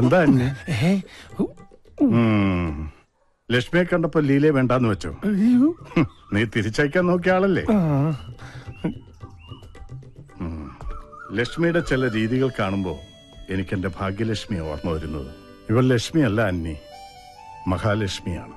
എന്താ ലക്ഷ്മിയെ കണ്ടപ്പോ ലീലയെ വേണ്ടാന്ന് വെച്ചോ? നീ തിരിച്ചയക്കാൻ നോക്കിയ ആളല്ലേ? ലക്ഷ്മിയുടെ ചില രീതികൾ കാണുമ്പോ എനിക്ക് എന്റെ ഭാഗ്യലക്ഷ്മിയെ ഓർമ്മ വരുന്നത്. ഇവൾ ലക്ഷ്മിയല്ല അന്നി, മഹാലക്ഷ്മിയാണ്.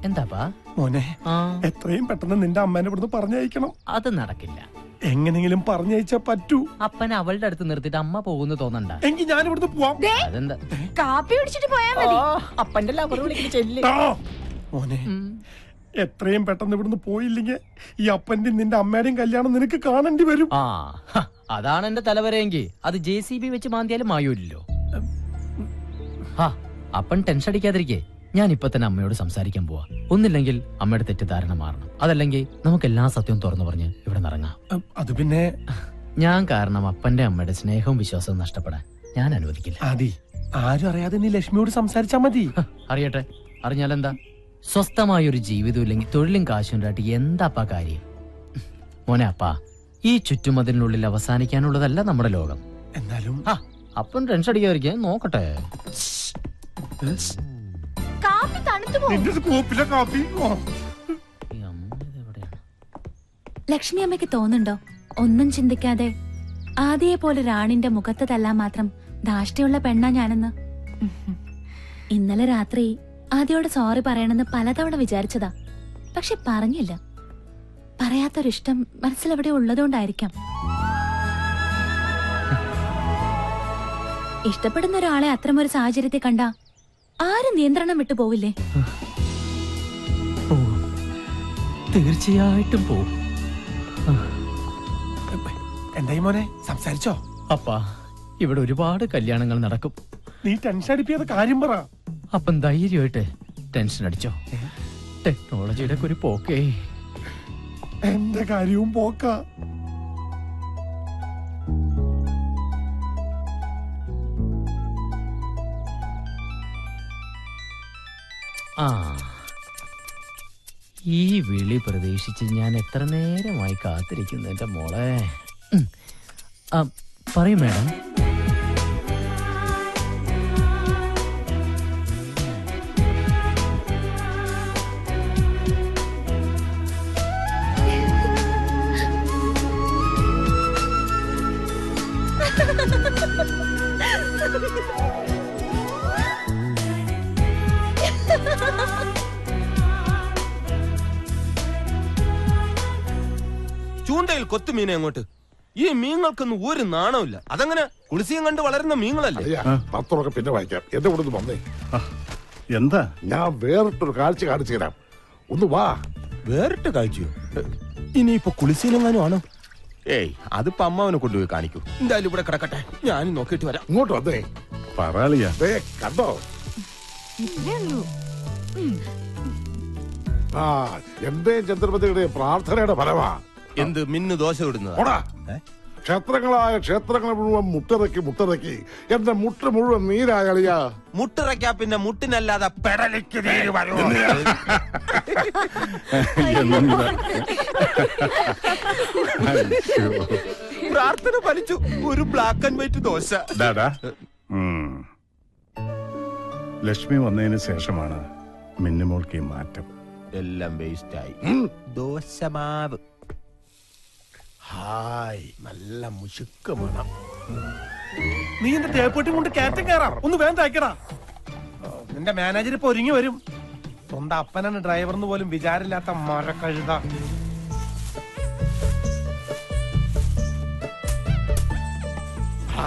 എന്താപ്പാ മോനെ, എത്രയും പെട്ടെന്ന് നിന്റെ അമ്മേനെ ഇവിടുന്ന് പറഞ്ഞയക്കണം. അത് നടക്കില്ല. എങ്ങനെങ്കിലും പറഞ്ഞയച്ചാ പറ്റൂ. അപ്പൻ അവളുടെ അടുത്ത് നിർത്തിട്ട് അമ്മ പോകുന്നു തോന്നണ്ട. എങ്കിൽ ഞാൻ ഇവിടുന്ന് പോവാം. അതെന്താ? കാപ്പി കുടിച്ചിട്ട് പോയാ മതി. അപ്പന്റെ ലവർ വിളിക്കുന്ന ചെല്ലി. മോനെ, എത്രയും പെട്ടെന്ന് ഇവിടുന്ന് പോയില്ലെങ്കിൽ ഈ അപ്പന്റെയും നിന്റെ അമ്മയുടെയും കല്യാണം നിനക്ക് കാണേണ്ടി വരും. അതാണ് എന്റെ തലവരെങ്കിൽ അത് JCB വെച്ച് മാന്തിയാലും മായൂല്ലോ. അപ്പൻ ടെൻഷൻ അടിക്കാതിരിക്കേ. ഞാൻ ഇപ്പൊ തന്നെ അമ്മയോട് സംസാരിക്കാൻ പോവാ. ഒന്നില്ലെങ്കിൽ അമ്മയുടെ തെറ്റിദ്ധാരണ മാറണം, അതല്ലെങ്കിൽ നമുക്ക് എല്ലാ സത്യവും തുറന്നു പറഞ്ഞ് ഇവിടെ നിറങ്ങാം. അത് പിന്നെ ഞാൻ കാരണം അപ്പന്റെ അമ്മയുടെ സ്നേഹവും വിശ്വാസവും നഷ്ടപ്പെടാൻ ഞാൻ അനുവദിക്കില്ല. ആരും അറിയാതെ നീ ലക്ഷ്മിയോട് സംസാരിച്ചാ മതി. അറിയട്ടെ, അറിഞ്ഞാലെന്താ? സ്വസ്ഥമായൊരു ജീവിതം ഇല്ലെങ്കിൽ തൊഴിലും കാശും ഉണ്ടായിട്ട് എന്താപ്പാ കാര്യം? മോനെ അപ്പാ, ഈ ചുറ്റുമതിനുള്ളിൽ അവസാനിക്കാനുള്ളതല്ല നമ്മുടെ ലോകം. എന്നാലും അപ്പം ടെൻഷൻ അടിക്കാതിരിക്കാൻ നോക്കട്ടെ. ലക്ഷ്മി അമ്മയ്ക്ക് തോന്നുന്നുണ്ടോ ഒന്നും ചിന്തിക്കാതെ ആദ്യയെ പോലെ റാണിന്റെ മുഖത്ത് തല്ലാൻ മാത്രം ധാഷ്ട്യമുള്ള പെണ്ണാ ഞാനെന്ന്? ഇന്നലെ രാത്രി ആദ്യയോട് സോറി പറയണമെന്ന് പലതവണ വിചാരിച്ചതാ. പക്ഷെ പറഞ്ഞില്ല. പറയാത്തൊരിഷ്ടം മനസ്സിലെവിടെ ഉള്ളതുകൊണ്ടായിരിക്കാം. ഇഷ്ടപ്പെടുന്ന ഒരാളെ അത്തരമൊരു സാഹചര്യത്തെ കണ്ട ആരും നിയന്ത്രണം വിട്ടു പോവില്ലേ? തീർച്ചയായിട്ടും പോവും. എന്തായി മോനെ, സംസാരിച്ചോ? അപ്പാ, ഇവിടെ ഒരുപാട് കല്യാണങ്ങൾ നടക്കും. നീ ടെൻഷൻ അടിപ്പിയാതെ കാര്യം പറ. അപ്പം ധൈര്യമായിട്ട് ടെൻഷൻ അടിച്ചോ. ടെക്നോളജിയുടെ ഒരു പോക്കേ. എന്റെ കാര്യവും പോക്ക. ഈ വിളി പ്രതീക്ഷിച്ച് ഞാൻ എത്ര നേരമായി കാത്തിരിക്കുന്നു എന്റെ മോളെ. പറയൂ മാഡം. ചൂണ്ടയിൽ കൊത്തുമീനെ അങ്ങോട്ട്. ഈ മീനുകൾക്കൊന്നും ഒരു നാണമില്ല. അതങ്ങനെ കുളിസിയും കണ്ട് വളരുന്ന മീനുകളല്ലേ? പത്രമൊക്കെ പിന്നെ വായിക്കാം. എന്റെ കൂടെ ഒന്ന് വന്നേ. എന്താ? ഞാൻ വേറിട്ടൊരു കാഴ്ച കാണിച്ചു തരാം. ഒന്ന് വാ. വേറിട്ട് കാഴ്ചയോ? ഇനിയിപ്പോ കുളിസിയിലെങ്ങാനും ആണോ? ഏയ്, അതിപ്പോ അമ്മാവനെ കൊണ്ടുപോയി കാണിക്കൂ. എന്തായാലും ഇവിടെ കിടക്കട്ടെ, ഞാനും നോക്കിയിട്ട് വരാം. ഇങ്ങോട്ട് വന്നേ. പറയാളിയാ കണ്ടോ? എന്റെ ചന്ദ്രപതിയുടെ പ്രാർത്ഥനയുടെ ഫലമാ. എന്ത് മിന്നു ദോശ ഇടുന്നത്? ക്ഷേത്രങ്ങളായ ക്ഷേത്രങ്ങൾ മുഴുവൻ മുട്ടിറക്കി എന്റെ മുട്ട് മുഴുവൻ നീരാളിയാ. മുട്ടിറക്കാ പിന്നെ മുട്ടിനല്ലാതെ പെടലിക്ക് നീര് വരൂ. പ്രാർത്ഥന ഫലിച്ചു. ഒരു black and white dosa. Lakshmi വന്നതിന് ശേഷമാണ് മിന്നുമോൾക്ക് ഈ മാറ്റം. എല്ലാം വേസ്റ്റായി. ദോശമാവ്. ഹായ്, നല്ല മുശുക്ക് മണം. നീ എന്റെ തേപ്പൂട്ടി കൊണ്ട് കയറ്റം കയറാം. ഒന്ന് വേഗം അയക്കടാ. നിന്റെ മാനേജർ ഇപ്പൊ ഒരുങ്ങി വരും. സ്വന്തം അപ്പനാണ് ഡ്രൈവർ എന്ന് പോലും വിചാരമില്ലാത്ത മരക്കഴുത.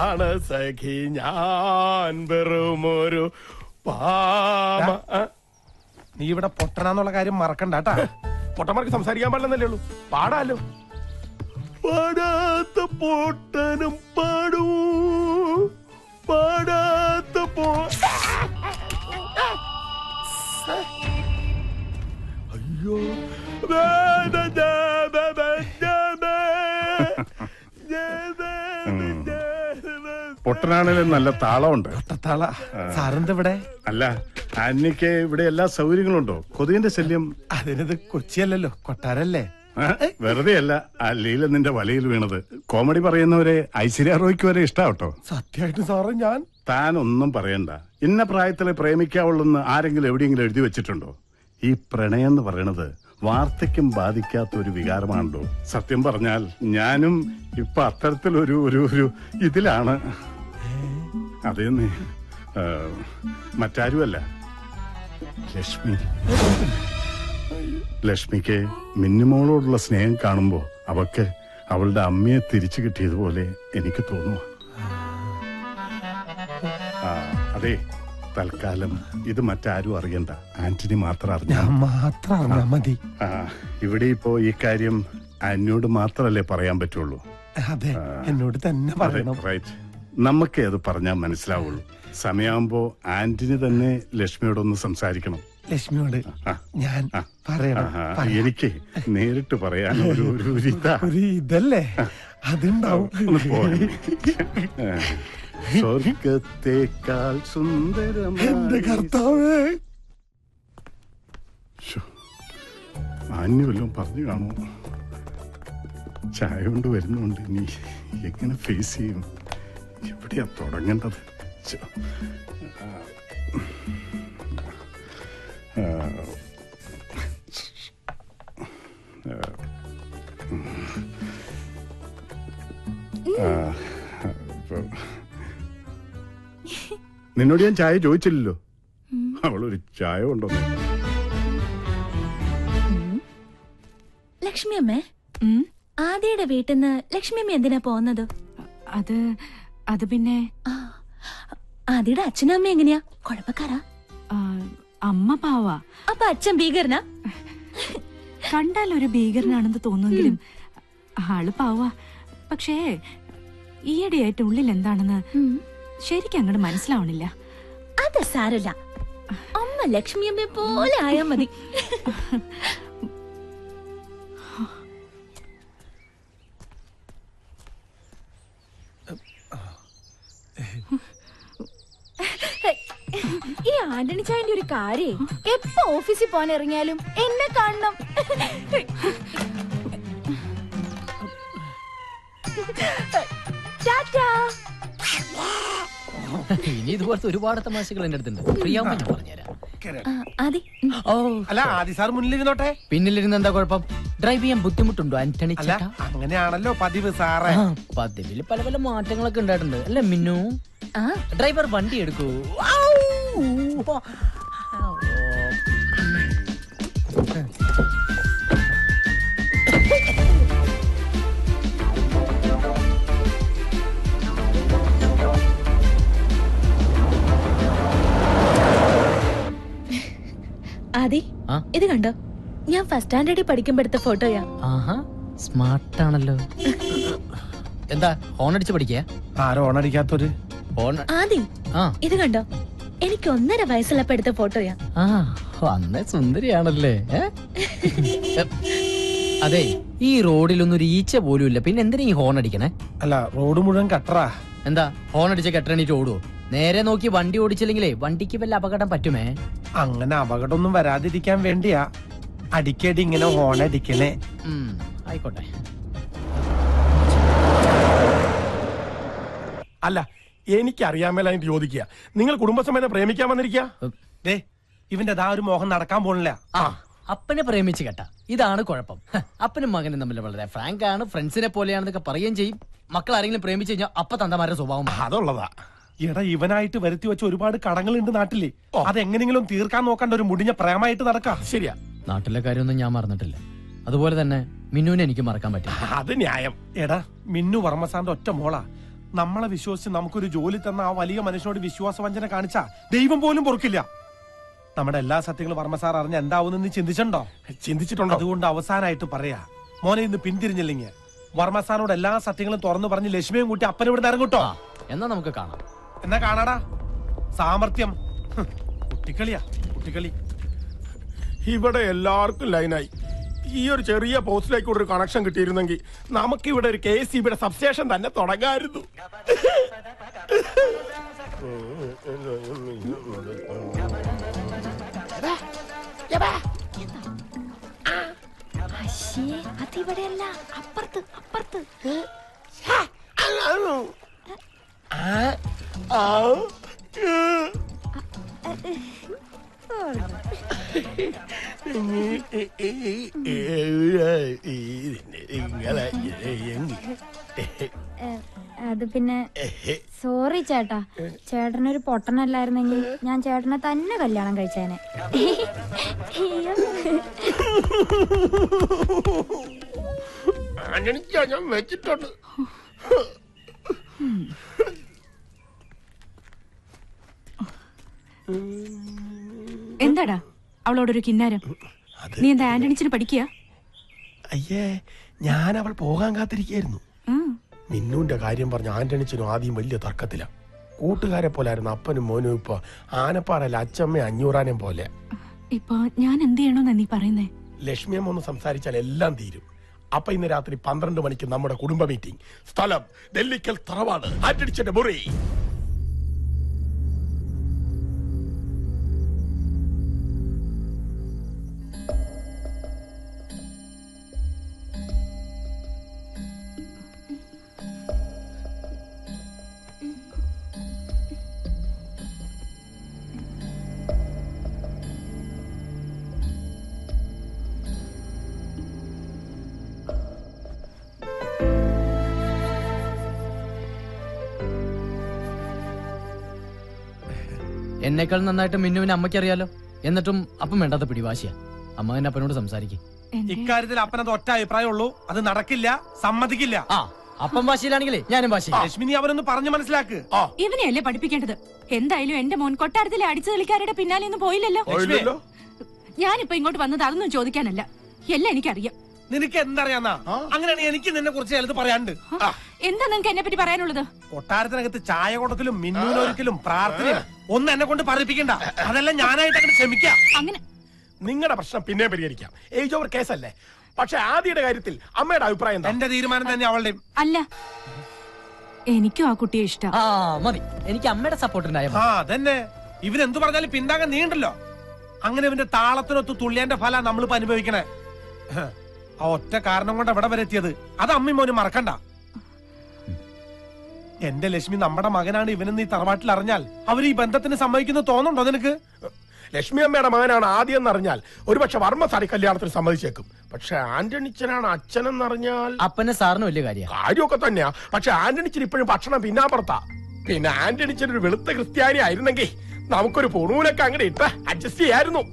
ആണ് സഖി ഞാൻ വെറുമൊരു പാമ. നീ ഇവിടെ പൊട്ടനാന്നുള്ള കാര്യം മറക്കണ്ടാട്ടാ. പൊട്ടന്മാർക്ക് സംസാരിക്കാൻ പാടില്ലെന്നല്ലേ ഉള്ളൂ. പാടാലോ. പാടാത്ത പൊട്ടനും പാടൂ, പാടാത്ത കൊട്ടനാണിലും നല്ല താളമുണ്ട്. കൊട്ടത്താള സാറെന്താ ഇവിടെ? അല്ല, ആന്റിക്ക് ഇവിടെ എല്ലാ സൗകര്യങ്ങളും ഉണ്ടോ? കൊതുകിന്റെ ശല്യം? അതിനത് കൊച്ചിയല്ലല്ലോ, കൊട്ടാരല്ലേ. വെറുതെ അല്ല ആ ലീല നിന്റെ വലയിൽ വീണത്. കോമഡി പറയുന്നവരെ ഐശ്വര്യ റോയ്ക്ക് വരെ ഇഷ്ടാവട്ടോ. സത്യമായിട്ട് സാറേ ഞാൻ താൻ ഒന്നും പറയണ്ട. ഇന്ന പ്രായത്തിലെ പ്രേമിക്കാവുള്ളെന്ന് ആരെങ്കിലും എവിടെയെങ്കിലും എഴുതി വെച്ചിട്ടുണ്ടോ? ഈ പ്രണയം എന്ന് പറയണത് വാർദ്ധക്യം ബാധിക്കാത്ത ഒരു വികാരമാണല്ലോ. സത്യം പറഞ്ഞാൽ ഞാനും ഇപ്പൊ അത്തരത്തിലൊരു ഒരു ഒരു ഇതിലാണ്. അതേന്ന് മറ്റാരുമല്ല, ലക്ഷ്മി. ലക്ഷ്മിക്ക് മിന്നുമോളോടുള്ള സ്നേഹം കാണുമ്പോ അവക്ക് അവളുടെ അമ്മയെ തിരിച്ചു കിട്ടിയതുപോലെ എനിക്ക് തോന്നുന്നു. അതെ, തൽക്കാലം ഇത് മറ്റാരും അറിയണ്ട, ആന്റണി മാത്രം അറിഞ്ഞാൽ മതി. ഇവിടെ ഇപ്പോ ഈ കാര്യം ആന്റിയോട് മാത്രല്ലേ പറയാൻ പറ്റുള്ളൂ. അതെ, എന്നോട് തന്നെ പറയണം. റൈറ്റ്, നമുക്ക് അത് പറഞ്ഞാൽ മനസ്സിലാവുള്ളൂ. സമയമാകുമ്പോ ആന്റണി തന്നെ ലക്ഷ്മിയോടൊന്ന് സംസാരിക്കണം. ലക്ഷ്മിയോട് ഞാൻ പറയണം. എനിക്ക് നേരിട്ട് പറയാൻ ഒരു ഇതല്ലേ അതുണ്ടാവും. സ്വർഗത്തേക്കാൾ സുന്ദരം എന്റെ കർത്താവേ. ആന്യവല്ലോ പറഞ്ഞു കാണൂ. ചായ കൊണ്ട് വരുന്നുണ്ട്. ഇനി എങ്ങനെ ഫേസ് ചെയ്യും? എവിടെയാ തുടങ്ങേണ്ടത്? നിന്നോട് ഞാൻ ചായ ചോദിച്ചില്ലല്ലോ. അവളൊരു ചായ കൊണ്ടുവന്നു. ലക്ഷ്മി അമ്മേ, ആദിയുടെ വീട്ടിൽ നിന്ന് ലക്ഷ്മി അമ്മ എന്തിനാ പോകുന്നത്? അത് പിന്നെ ആദിയുടെ അച്ഛനും അമ്മ എങ്ങനെയാ? കുഴപ്പക്കാരാ? അമ്മ പാവാ. അപ്പൊ അച്ഛൻ ഭീകരനാ? കണ്ടാൽ ഒരു ഭീകരനാണെന്ന് തോന്നുമെങ്കിലും ആള് പാവാ. പക്ഷേ ഈയിടെയായിട്ട് ഉള്ളിൽ എന്താണെന്ന് ശരിക്കും അങ്ങോട്ട് മനസ്സിലാവണില്ല. അത് സാരല്ല, അമ്മ ലക്ഷ്മി അമ്മയെ പോലെ ആയാ മതി. ഈ ആന്റണി ചായന്റെ ഒരു കാര്യം, എപ്പോ ഓഫീസിൽ പോകാൻ ഇറങ്ങിയാലും എന്നെ കാണണം. ഇനി ഇതുപോലത്തെ ഒരുപാട് തമാശകൾ എന്റെ അടുത്തുണ്ട്. പ്രിയാമ്മ ഞാൻ പറഞ്ഞുതരാം. അല്ല, ആദി സാർ മുന്നിലിരുന്നോട്ടെ. പിന്നിലിരുന്ന് എന്താ കുഴപ്പം? ഡ്രൈവ് ചെയ്യാൻ ബുദ്ധിമുട്ടുണ്ടോ ആന്റണി ചേട്ടാ? അങ്ങനെയാണല്ലോ പതിവ് സാറേ. പതിവിൽ പല പല മാറ്റങ്ങളൊക്കെ ഉണ്ടായിട്ടുണ്ട് അല്ലെ മിന്നു? ഡ്രൈവർ വണ്ടി എടുക്കൂ. ആദി, ഇത് കണ്ടോ? ഞാൻ ഫസ്റ്റ് സ്റ്റാൻഡേർഡിൽ പഠിക്കുമ്പോ എടുത്ത ഫോട്ടോയാ. സ്മാർട്ട് ആണല്ലോ. എന്താ ഹോൺ അടിച്ച് പഠിക്കാ? ആരോ ഹോൺ അടിക്കാത്തൊരു ആദി, ഇത് കണ്ടോ? എനിക്ക് 1.5 വയസ്സുള്ളപ്പോ എടുത്ത ഫോട്ടോയാ. അന്നേ സുന്ദരിയാണല്ലേ. അതെ, ഈ റോഡിലൊന്നും ഒരു ഈച്ച പോലും ഇല്ല, പിന്നെ എന്തിനാ ഈ ഹോൺ അടിക്കണേ? അല്ല, റോഡ് മുഴുവൻ കട്ടറാ. എന്താ ഹോൺ അടിച്ച കെട്ടണിട്ട് ഓടുവോ? നേരെ നോക്കി വണ്ടി ഓടിച്ചില്ലെങ്കിലേ വണ്ടിക്ക് വല്ല അപകടം പറ്റുമേ. അങ്ങനെ അപകടമൊന്നും വരാതിരിക്കാൻ വേണ്ടിയാ അടിക്കടി ഇങ്ങനെ ഹോൺ അടിക്കണേ. ആയിക്കോട്ടെ. അല്ല, എനിക്കറിയാൻ മേല ചോദിക്കുക, നിങ്ങൾ കുടുംബസമേതം പ്രേമിക്കാൻ വന്നിരിക്കുക? ഇവന്റെ ഒരു മോഹം നടക്കാൻ പോണില്ല. അപ്പനെ പ്രേമിച്ച് കേട്ട ഇതാണ് കുഴപ്പം. അപ്പനും മകനും തമ്മിൽ വളരെ ഫ്രാങ്ക് ആണ്, ഫ്രണ്ട്സിനെ പോലെയാണെന്നൊക്കെ പറയുകയും ചെയ്യും. മക്കൾ ആരെങ്കിലും പ്രേമിച്ചു കഴിഞ്ഞാൽ അപ്പ തന്തമാരുടെ സ്വഭാവം അതുള്ളതാ. എടാ, ഇവനായിട്ട് വരുത്തി വെച്ച ഒരുപാട് കടങ്ങളുണ്ട് നാട്ടില്. അതെങ്ങനെങ്കിലും തീർക്കാൻ നോക്കേണ്ട ഒരു മുടിഞ്ഞ പ്രേമായിട്ട് നടക്കാം. ശരിയാ, നാട്ടിലെ കാര്യമൊന്നും ഞാൻ മറന്നിട്ടില്ല. അതുപോലെ തന്നെ മിന്നുവിനെ എനിക്ക് മറക്കാൻ പറ്റും. അത് ന്യായം. എടാ, മിന്നു വർമ്മസാറിന്റെ ഒറ്റ മോളാ. നമ്മളെ വിശ്വസിച്ച് നമുക്കൊരു ജോലി തന്ന ആ വലിയ മനുഷ്യനോട് വിശ്വാസവഞ്ചന കാണിച്ചാ ദൈവം പോലും പൊറുക്കില്ല. നമ്മുടെ എല്ലാ സത്യങ്ങളും വർമ്മസാർ അറിഞ്ഞ എന്താവുന്നെന്ന് ചിന്തിച്ചിട്ടുണ്ടോ? അതുകൊണ്ട് അവസാനമായിട്ട് പറയാ, മോനെ ഇന്ന് പിന്തിരിഞ്ഞില്ലെങ്കിൽ വർമ്മസാറിനോട് എല്ലാ സത്യങ്ങളും തുറന്നു പറഞ്ഞ് ലക്ഷ്മിയും കൂട്ടി അപ്പനെ ഇവിടെ ഇറങ്ങൂട്ടോ. എന്നാ നമുക്ക് കാണാം. എന്നാ കാണാടാ. സാമർത്ഥ്യം കുട്ടിക്കളിയാ, കുട്ടിക്കളി. ഇവിടെ എല്ലാവർക്കും ലൈനായി. ഈ ഒരു ചെറിയ പോസ്റ്റിലേക്ക് ഒരു കണക്ഷൻ കിട്ടിയിരുന്നെങ്കിൽ നമുക്കിവിടെ ഒരു KCB സബ്സ്റ്റേഷൻ തന്നെ തുടങ്ങായിരുന്നു. അശ്ശേ, അതിവിടെയല്ല, അപ്പുറത്ത് അപ്പുറത്ത്. അത് പിന്നെ സോറി ചേട്ടാ, ചേട്ടനൊരു പൊട്ടനല്ലായിരുന്നെങ്കിൽ ഞാൻ ചേട്ടനെ തന്നെ കല്യാണം കഴിച്ചേനെ. ഞാൻ വെച്ചിട്ടുണ്ട്. എന്താടാ അവളോടൊരു കിന്നാരം? നീ എന്താ ആന്റണിച്ചിന് പഠിക്കുക? അയ്യേ, ഞാൻ അവൾ പോകാൻ കാത്തിരിക്കായിരുന്നു. മിന്നുവിന്റെ കാര്യം പറഞ്ഞ ആന്റണിച്ചനും ആദ്യം വലിയ തർക്കത്തില. കൂട്ടുകാരെ പോലായിരുന്നു അപ്പനും മോനും. ഇപ്പൊ ആനപ്പാറയിലെ അച്ചമ്മ അഞ്ഞൂറാനും പോലെ. ഇപ്പൊ ഞാൻ എന്ത് ചെയ്യണോന്നാ നീ പറയുന്നേ? ലക്ഷ്മിയമ്മ ഒന്ന് സംസാരിച്ചാൽ എല്ലാം തീരും. അപ്പൊ ഇന്ന് രാത്രി 12 മണിക്ക് നമ്മുടെ കുടുംബ മീറ്റിംഗ്. സ്ഥലം നെല്ലിക്കൽ തറവാട്, ആന്റണിച്ചന്റെ മുറി. എന്നേക്കാൾ നന്നായിട്ട് മിന്നുവിനെ അമ്മയ്ക്കറിയാലോ. എന്നിട്ടും അപ്പം വേണ്ടാത്ത പിടിവാശിയാ. അമ്മ എന്നെ അപ്പനോട് സംസാരിക്കും. ഇക്കാര്യത്തിൽ അപ്പനത് ഒറ്റ അഭിപ്രായമുള്ളൂ. അത് നടക്കില്ല, സമ്മതിക്കില്ല. ആ അപ്പം ഭാഷയിലാണെങ്കിലേ ഞാനും ഭാഷ. ലക്ഷ്മിനി അവരൊന്ന് പറഞ്ഞു മനസ്സിലാക്ക്. ഇവനെയല്ലേ പഠിപ്പിക്കേണ്ടത്? എന്തായാലും എന്റെ മോൻ കൊട്ടാരത്തിലെ അടിച്ചു കളിക്കാരുടെ പിന്നാലെ ഒന്നും പോയില്ലല്ലോ. ഞാനിപ്പോ ഇങ്ങോട്ട് വന്നത് അതൊന്നും ചോദിക്കാനല്ല, എല്ലാം എനിക്കറിയാം. നിനക്ക് എന്തറിയാന്നാ? അങ്ങനെയാണെങ്കിൽ എനിക്ക് നിന്നെ കുറിച്ച് ചിലത് പറയാണ്ട്. എന്താ നിനക്ക് എന്നെ പറ്റി പറയാനുള്ളത്? കൊട്ടാരത്തിനകത്ത് ചായ കൊടുക്കലും മിന്നൂനൊരിക്കലും പ്രാർത്ഥനയും ഒന്നും എന്നെ കൊണ്ട് പറയിപ്പിക്കണ്ട. അതെല്ലാം ഞാനായിട്ട് അങ്ങനെ ക്ഷമിക്കാം. അങ്ങനെ നിങ്ങളുടെ പ്രശ്നം പിന്നെ പരിഹരിക്കാം. ഏജ് ഓവർ കേസല്ലേ. പക്ഷെ ആദ്യയുടെ കാര്യത്തിൽ അമ്മയുടെ അഭിപ്രായം എന്താ? എന്റെ തീരുമാനം തന്നെ അവളുടെയും. അല്ല, എനിക്കും ആ കുട്ടിയെ ഇഷ്ടം. ആ മതി, എനിക്ക് അമ്മയുടെ സപ്പോർട്ടുണ്ടായ ആ അതന്നെ. ഇവനെന്തു പറഞ്ഞാലും പിന്താകാൻ നീണ്ടല്ലോ. അങ്ങനെ ഇവന്റെ താളത്തിനൊത്ത് തുള്ളിയന്റെ ഫല നമ്മളിപ്പോ അനുഭവിക്കണേ. ആ ഒറ്റ കാരണം കൊണ്ട് എവിടെ വരെ എത്തിയത്. അത് അമ്മയും മോനും മറക്കണ്ട. എന്റെ ലക്ഷ്മി നമ്മുടെ മകനാണ് ഇവനെന്ന് ഈ തറവാട്ടിൽ അറിഞ്ഞാൽ അവർ ഈ ബന്ധത്തിന് സമ്മതിക്കുന്നു തോന്നുന്നുണ്ടോ നിനക്ക്? ലക്ഷ്മി അമ്മയുടെ മകനാണ് ആദ്യം എന്നറിഞ്ഞാൽ ഒരുപക്ഷെ വർമ്മസാരി കല്യാണത്തിന് സമ്മതിച്ചേക്കും. പക്ഷെ ആന്റണിച്ചനാണ് അച്ഛനെന്നറിഞ്ഞാൽ അപ്പനെ സാറിന് വലിയ കാര്യമൊക്കെ തന്നെയാ. പക്ഷെ ആന്റണിച്ചൻ ഇപ്പോഴും ഭക്ഷണം പിന്നാമ്പുറത്താ. പിന്നെ ആന്റണിച്ചൻ ഒരു വെളുത്ത ക്രിസ്ത്യാനി ആയിരുന്നെങ്കിൽ നമുക്കൊരു പൊണൂലൊക്കെ അങ്ങനെ ഇട്ട് അഡ്ജസ്റ്റ് ചെയ്യായിരുന്നു.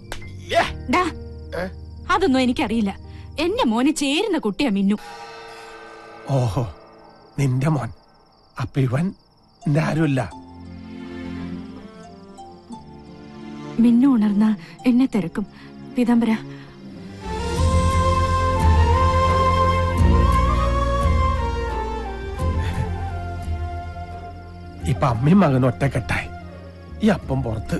അതൊന്നും എനിക്കറിയില്ല. എന്റെ മോന് ചേരുന്ന കുട്ടിയാ മിന്നു. ഓഹോ, നിന്റെ മോൻ. അപ്പൊ ഇവൻ എന്റെ ആരുമില്ല. മിന്നു ഉണർന്ന എന്നെ തിരക്കും. പീതാംബര, ഇപ്പൊ അമ്മയും മകനും ഒറ്റക്കെട്ടായി. ഈ അപ്പം പുറത്ത്